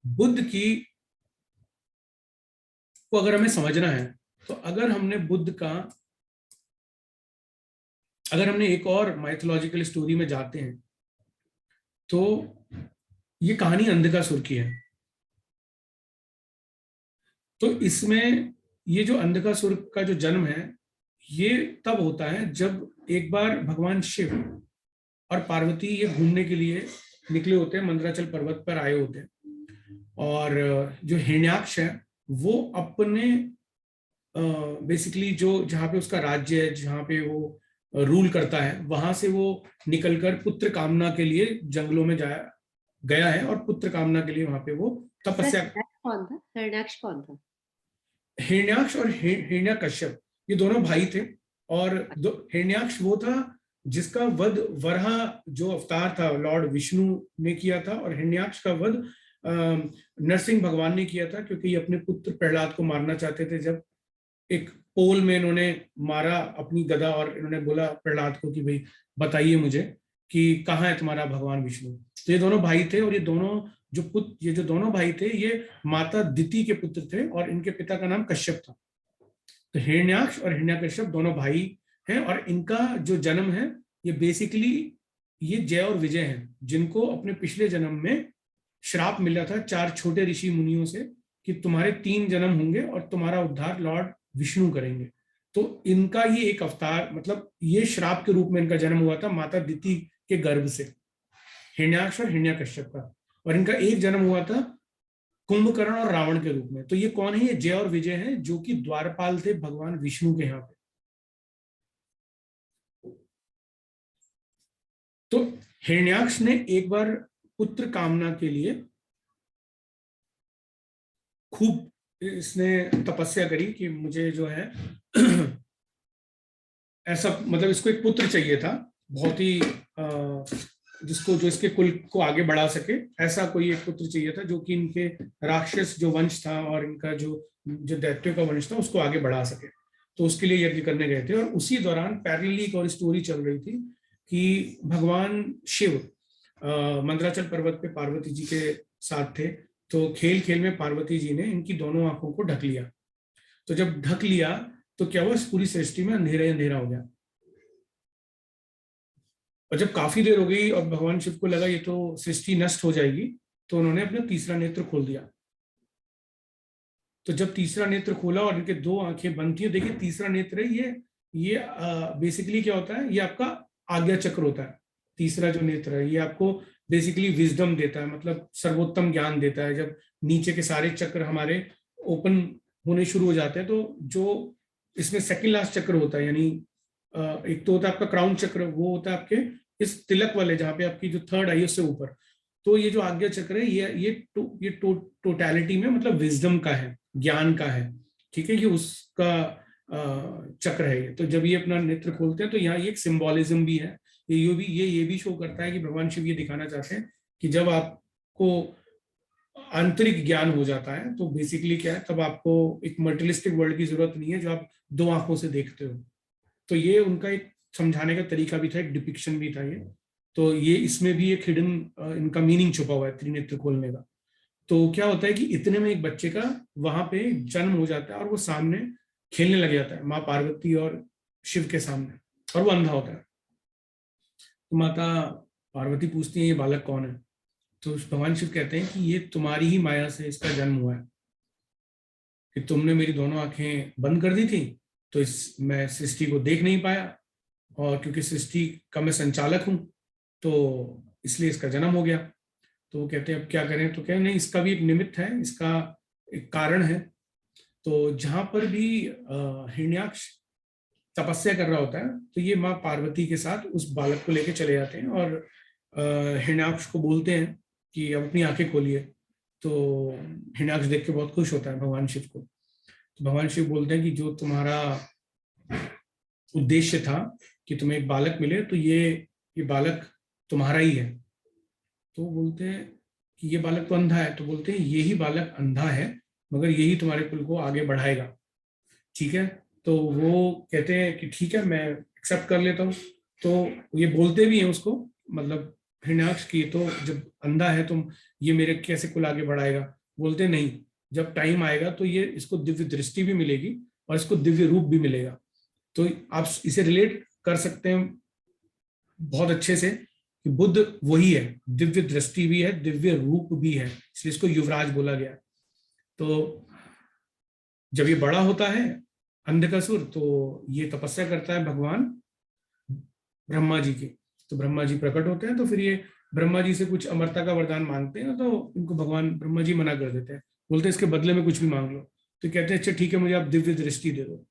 बुद्ध की को अगर हमें समझना है तो अगर हमने एक और माइथोलॉजिकल स्टोरी में जाते हैं तो ये कहानी अंधकासुर की है। तो इसमें ये जो अंधकासुर का जो जन्म है ये तब होता है जब एक बार भगवान शिव और पार्वती ये घूमने के लिए निकले होते हैं, मंदराचल पर्वत पर आए होते हैं। और जो हिरण्याक्ष है वो अपने बेसिकली जो जहाँ पे उसका राज्य है, जहाँ पे वो रूल करता है, वहां से वो निकलकर पुत्र कामना के लिए जंगलों में गया है और पुत्र कामना के लिए वहां पे वो तपस्या। कौन था हिरण्याक्ष? कौन था? हिरण्याक्ष और हिरण्यकश्यप ये दोनों भाई थे। और हिरण्याक्ष वो था जिसका वध वराह जो अवतार था लॉर्ड विष्णु ने किया था, और हिरण्याक्ष का वध नरसिंह भगवान ने किया था, क्योंकि ये अपने पुत्र प्रहलाद को मारना चाहते थे। जब एक पोल में इन्होंने मारा अपनी गदा और इन्होंने बोला प्रहलाद को कि भाई बताइए मुझे कि कहाँ है तुम्हारा भगवान विष्णु। तो ये दोनों भाई थे, और ये जो दोनों भाई थे ये माता दिति के पुत्र थे, और इनके पिता का नाम कश्यप था। तो हिरण्याक्ष और हिरण्यकश्यप दोनों भाई हैं, और इनका जो जन्म है ये बेसिकली ये जय और विजय हैं, जिनको अपने पिछले जन्म में श्राप मिला था 4 छोटे ऋषि मुनियों से कि तुम्हारे 3 जन्म होंगे और तुम्हारा उद्धार लॉर्ड विष्णु करेंगे। तो इनका ये एक अवतार, मतलब ये श्राप के रूप में इनका जन्म हुआ था माता दिति के गर्भ से, हिरण्याक्ष और हिरण्यकश्यप का। और इनका एक जन्म हुआ था कुंभकर्ण और रावण के रूप में। तो ये कौन है? ये जय और विजय है, जो कि द्वारपाल थे भगवान विष्णु के यहाँ पे। तो हिरण्याक्ष ने एक बार पुत्र कामना के लिए खूब इसने तपस्या करी कि मुझे जो है ऐसा, मतलब इसको एक पुत्र चाहिए था बहुत ही जो इसके कुल को आगे बढ़ा सके, ऐसा कोई एक पुत्र चाहिए था जो कि इनके राक्षस जो वंश था और इनका जो दैत्यों का वंश था उसको आगे बढ़ा सके। तो उसके लिए यज्ञ करने गए थे, और उसी दौरान पैरेलली एक और स्टोरी चल रही थी कि भगवान शिव मंदराचल पर्वत पे पार्वती जी के साथ थे। तो खेल खेल में पार्वती जी ने इनकी दोनों आंखों को ढक लिया। तो जब ढक लिया तो क्या हुआ, पूरी सृष्टि में अंधेरा अंधेरा हो गया। और जब काफी देर हो गई और भगवान शिव को लगा ये तो सृष्टि नष्ट हो जाएगी, तो उन्होंने अपना तीसरा नेत्र खोल दिया। तो जब तीसरा नेत्र खोला और इनके 2 आंखें बंद थी, देखिए तीसरा नेत्र है ये बेसिकली क्या होता है, ये आपका आज्ञा चक्र होता है। तीसरा जो नेत्र है ये आपको बेसिकली विजडम देता है, मतलब सर्वोत्तम ज्ञान देता है। जब नीचे के सारे चक्र हमारे ओपन होने शुरू हो जाते हैं, तो जो इसमें सेकंड लास्ट चक्र होता है, यानी एक तो होता है आपका क्राउन चक्र, वो होता है आपके इस तिलक वाले जहाँ पे आपकी जो थर्ड आई उससे ऊपर। तो ये जो आज्ञा चक्र है ये टोटैलिटी में मतलब विजडम का है, ज्ञान का है। ठीक है, ये उसका चक्र है ये। तो जब ये अपना नेत्र खोलते हैं तो यहाँ ये एक सिंबॉलिज्म भी है। ये भी शो करता है कि भगवान शिव ये दिखाना चाहते हैं कि जब आपको आंतरिक ज्ञान हो जाता है तो बेसिकली क्या है, तब आपको एक मटेरियलिस्टिक वर्ल्ड की जरूरत नहीं है जो आप 2 आंखों से देखते हो। तो ये उनका एक समझाने का तरीका भी था, एक डिपिक्शन भी था ये। तो ये इसमें भी एक हिडन इनका मीनिंग छुपा हुआ है त्रिनेत्र खोलने का। तो क्या होता है कि इतने में एक बच्चे का वहां पे जन्म हो जाता है और वो सामने खेलने लग जाता है माँ पार्वती और शिव के सामने, और वो अंधा होता है। तो माता पार्वती पूछती है ये बालक कौन है? तो भगवान शिव कहते हैं कि ये तुम्हारी ही माया से इसका जन्म हुआ है, कि तुमने मेरी दोनों आंखें बंद कर दी थी तो मैं सृष्टि को देख नहीं पाया, और क्योंकि सृष्टि का मैं संचालक हूं तो इसलिए इसका जन्म हो गया। तो वो कहते हैं अब क्या करें? तो कहते नहीं, इसका भी एक निमित्त है, इसका एक कारण है। तो जहां पर भी हिरण्याक्ष तपस्या कर रहा होता है तो ये माँ पार्वती के साथ उस बालक को लेके चले जाते हैं और हिरण्याक्ष को बोलते हैं कि अब अपनी आंखें खोलिए। तो हिरण्याक्ष देख के बहुत खुश होता है भगवान शिव को। तो भगवान शिव बोलते हैं कि जो तुम्हारा उद्देश्य था कि तुम्हें एक बालक मिले, तो ये बालक तुम्हारा ही है। तो बोलते हैं कि ये बालक तो अंधा है। तो बोलते हैं यही बालक अंधा है मगर यही तुम्हारे कुल को आगे बढ़ाएगा। ठीक है, तो वो कहते हैं कि ठीक है मैं एक्सेप्ट कर लेता हूँ। तो ये बोलते भी हैं उसको, मतलब हिरण्याक्ष की, तो जब अंधा है तो ये मेरे कैसे कुल आगे बढ़ाएगा? बोलते नहीं, जब टाइम आएगा तो ये इसको दिव्य दृष्टि भी मिलेगी और इसको दिव्य रूप भी मिलेगा। तो आप इसे रिलेट कर सकते हैं बहुत अच्छे से कि बुद्ध वही है, दिव्य दृष्टि भी है, दिव्य रूप भी है, इसलिए इसको युवराज बोला गया। तो जब ये बड़ा होता है अंधकासुर, तो ये तपस्या करता है भगवान ब्रह्मा जी की। तो ब्रह्मा जी प्रकट होते हैं, तो फिर ये ब्रह्मा जी से कुछ अमरता का वरदान मांगते हैं, तो इनको भगवान ब्रह्मा जी मना कर देते हैं, बोलते हैं इसके बदले में कुछ भी मांग लो। तो कहते हैं अच्छा ठीक है, मुझे आप दिव्य दृष्टि दे दो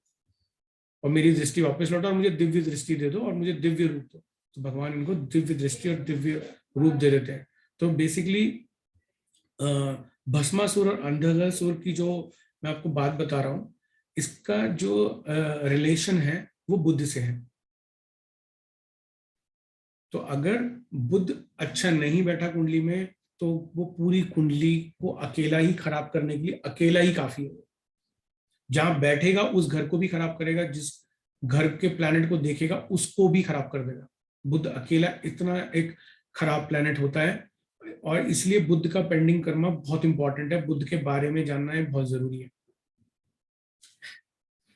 और मेरी दृष्टि वापस लौटा और मुझे दिव्य दृष्टि दे दो और मुझे दिव्य रूप दो। तो भगवान इनको दिव्य दृष्टि और दिव्य रूप दे देते हैं। तो बेसिकली भस्मासुर और अंधकासुर की जो मैं आपको बात बता रहा हूँ, इसका जो रिलेशन है वो बुद्ध से है। तो अगर बुद्ध अच्छा नहीं बैठा कुंडली में, तो वो पूरी कुंडली को अकेला ही खराब करने के लिए अकेला ही काफी है। जहां बैठेगा उस घर को भी खराब करेगा, जिस घर के प्लैनेट को देखेगा उसको भी खराब कर देगा। बुद्ध अकेला इतना एक खराब प्लैनेट होता है, और इसलिए बुद्ध का पेंडिंग कर्मा बहुत इंपॉर्टेंट है, बुद्ध के बारे में जानना है बहुत जरूरी है।